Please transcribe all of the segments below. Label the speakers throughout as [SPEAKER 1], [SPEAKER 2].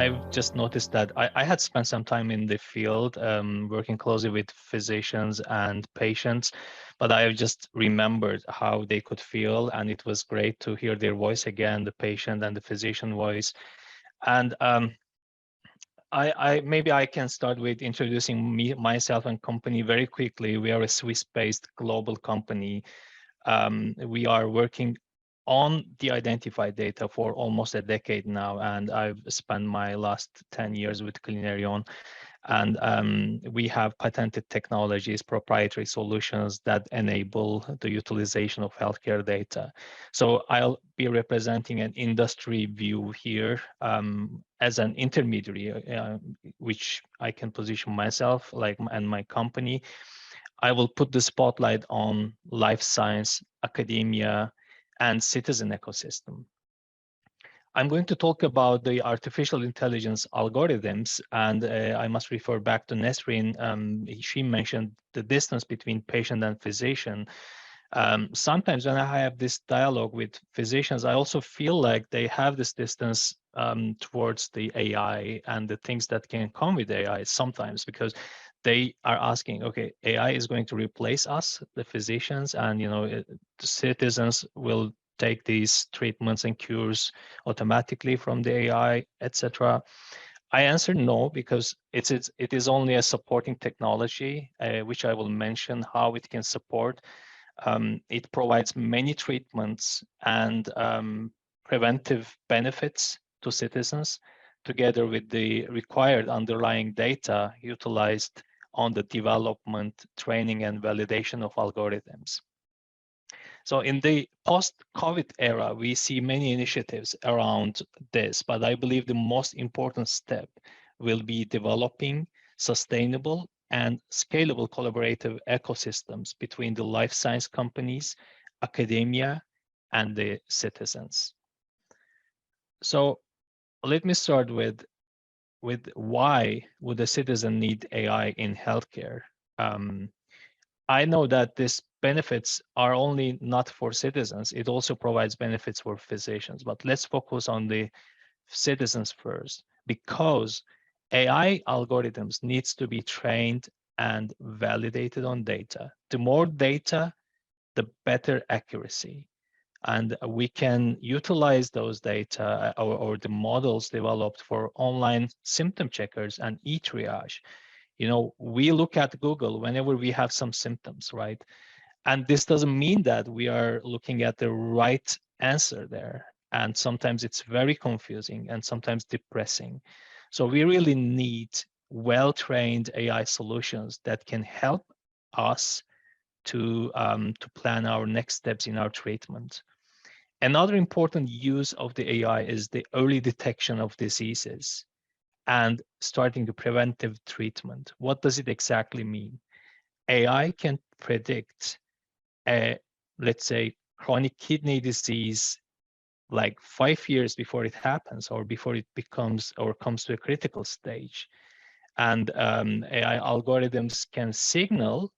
[SPEAKER 1] I've just noticed that I had spent some time in the field working closely with physicians and patients, but I've just remembered how they could feel, and it was great to hear their voice again, the patient and the physician voice. And maybe I can start with introducing myself and company very quickly. We are a Swiss-based global company. We are working on the identified data for almost a decade now, and I've spent my last 10 years with Clinerion. And we have patented technologies, proprietary solutions that enable the utilization of healthcare data. So I'll be representing an industry view here as an intermediary, which I can position myself and my company. I will put the spotlight on life science, academia, and citizen ecosystem. I'm going to talk about the artificial intelligence algorithms, and I must refer back to Nesrin. She mentioned the distance between patient and physician. Sometimes when I have this dialogue with physicians, I also feel like they have this distance towards the AI and the things that can come with AI sometimes, because they are asking, okay, AI is going to replace us, the physicians, and the citizens will take these treatments and cures automatically from the AI, etc. I answer no, because it is only a supporting technology, which I will mention how it can support. It provides many treatments and preventive benefits to citizens, together with the required underlying data utilized on the development, training, and validation of algorithms. So in the post-COVID era, we see many initiatives around this, but I believe the most important step will be developing sustainable and scalable collaborative ecosystems between the life science companies, academia, and the citizens. So let me start with why would a citizen need AI in healthcare? I know that these benefits are only not for citizens. It also provides benefits for physicians, but let's focus on the citizens first, because AI algorithms needs to be trained and validated on data. The more data, the better accuracy. And we can utilize those data or the models developed for online symptom checkers and e-triage. We look at Google whenever we have some symptoms, right? And this doesn't mean that we are looking at the right answer there. And sometimes it's very confusing and sometimes depressing. So we really need well-trained AI solutions that can help us to plan our next steps in our treatment. Another important use of the AI is the early detection of diseases and starting the preventive treatment. What does it exactly mean? AI can predict let's say, chronic kidney disease like 5 years before it happens, or before it becomes or comes to a critical stage. And AI algorithms can signal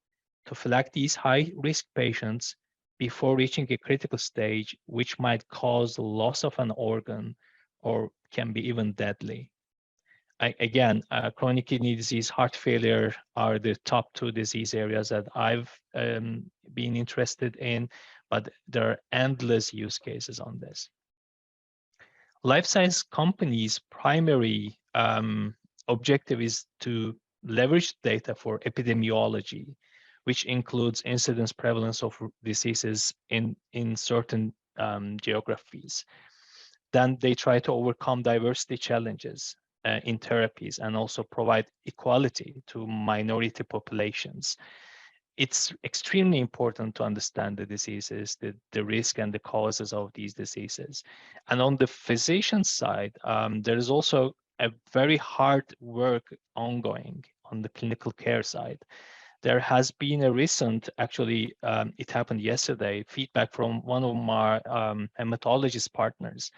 [SPEAKER 1] to flag these high-risk patients before reaching a critical stage, which might cause loss of an organ or can be even deadly. Again, chronic kidney disease, heart failure are the top two disease areas that I've been interested in, but there are endless use cases on this. Life science companies' primary objective is to leverage data for epidemiology, which includes incidence prevalence of diseases in certain geographies. Then they try to overcome diversity challenges in therapies and also provide equality to minority populations. It's extremely important to understand the diseases, the risk and the causes of these diseases. And on the physician side, there is also a very hard work ongoing on the clinical care side. There has been a recent, actually, it happened yesterday, feedback from one of my hematologist partners.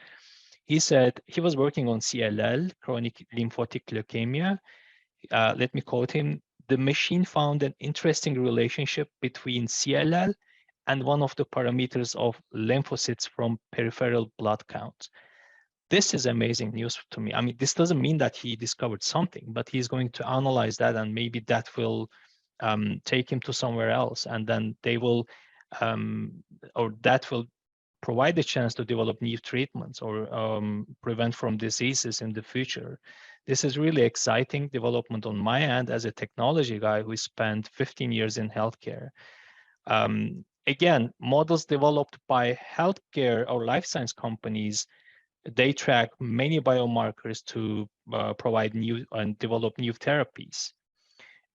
[SPEAKER 1] He said he was working on CLL, chronic lymphocytic leukemia. Let me quote him. The machine found an interesting relationship between CLL and one of the parameters of lymphocytes from peripheral blood count. This is amazing news to me. I mean, this doesn't mean that he discovered something, but he's going to analyze that, and maybe that will take him to somewhere else, and then they will, or that will provide a chance to develop new treatments or prevent from diseases in the future. This is really exciting development on my end as a technology guy who spent 15 years in healthcare. Again, models developed by healthcare or life science companies, they track many biomarkers to provide new and develop new therapies.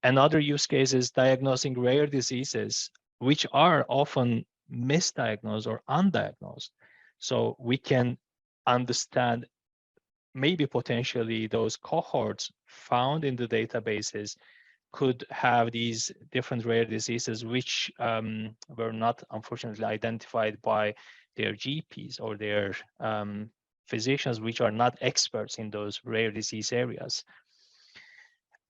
[SPEAKER 1] Another use case is diagnosing rare diseases, which are often misdiagnosed or undiagnosed. So we can understand maybe potentially those cohorts found in the databases could have these different rare diseases which were not unfortunately identified by their GPs or their physicians, which are not experts in those rare disease areas.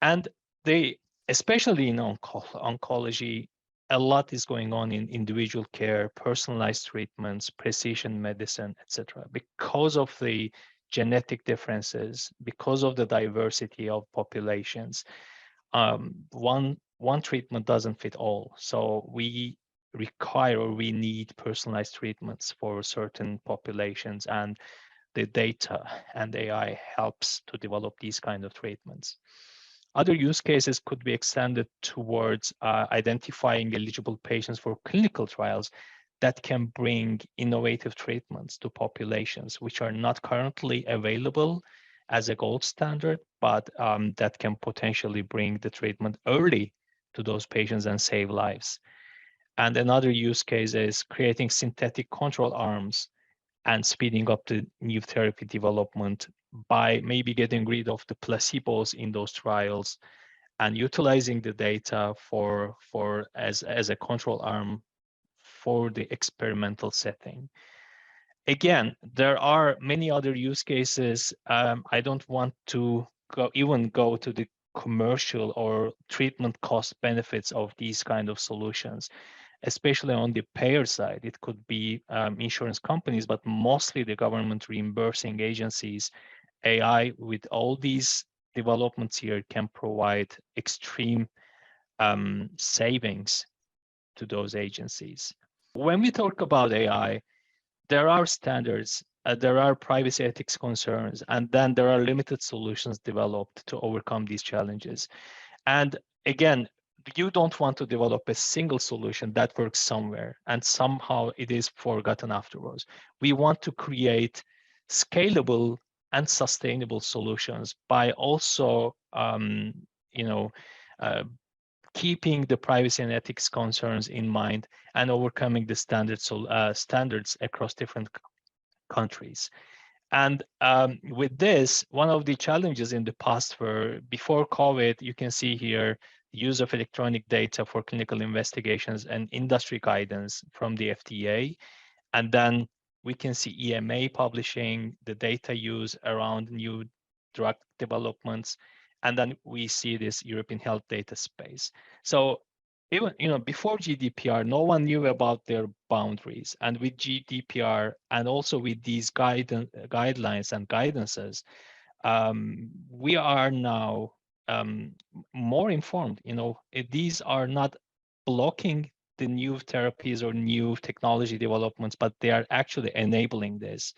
[SPEAKER 1] And they, especially in oncology, a lot is going on in individual care, personalized treatments, precision medicine, etc. Because of the genetic differences, because of the diversity of populations, one treatment doesn't fit all. So we require or we need personalized treatments for certain populations, and the data and AI helps to develop these kind of treatments. Other use cases could be extended towards identifying eligible patients for clinical trials that can bring innovative treatments to populations which are not currently available as a gold standard, but that can potentially bring the treatment early to those patients and save lives. And another use case is creating synthetic control arms and speeding up the new therapy development by maybe getting rid of the placebos in those trials and utilizing the data for as a control arm for the experimental setting. Again, there are many other use cases. I don't want to even go to the commercial or treatment cost benefits of these kind of solutions, especially on the payer side. It could be insurance companies, but mostly the government reimbursing agencies. AI with all these developments here can provide extreme savings to those agencies. When we talk about AI, there are standards, there are privacy ethics concerns, and then there are limited solutions developed to overcome these challenges. And again, you don't want to develop a single solution that works somewhere and somehow it is forgotten afterwards. We want to create scalable and sustainable solutions by also, keeping the privacy and ethics concerns in mind and overcoming the standards across different countries. And with this, one of the challenges in the past before COVID, you can see here the use of electronic data for clinical investigations and industry guidance from the FDA. And then we can see EMA publishing the data use around new drug developments. And then we see this European health data space. So even before GDPR, no one knew about their boundaries. And with GDPR and also with these guidelines and guidances, we are now more informed. These are not blocking the new therapies or new technology developments, but they are actually enabling this.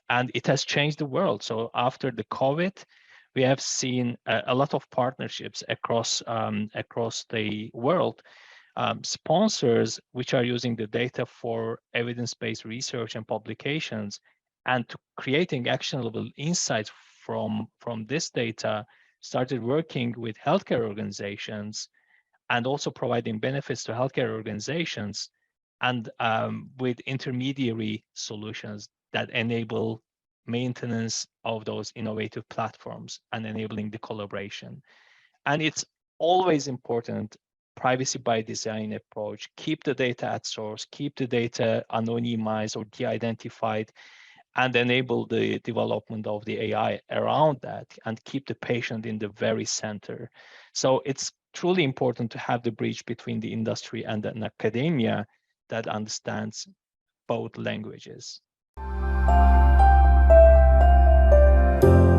[SPEAKER 1] And it has changed the world. So after the COVID, we have seen a lot of partnerships across the world. Sponsors which are using the data for evidence-based research and publications and to creating actionable insights from this data started working with healthcare organizations and also providing benefits to healthcare organizations and with intermediary solutions that enable maintenance of those innovative platforms and enabling the collaboration. And it's always important, privacy by design approach, keep the data at source, keep the data anonymized or de-identified, and enable the development of the AI around that and keep the patient in the very center. So it's truly important to have the bridge between the industry and an academia that understands both languages.
[SPEAKER 2] you.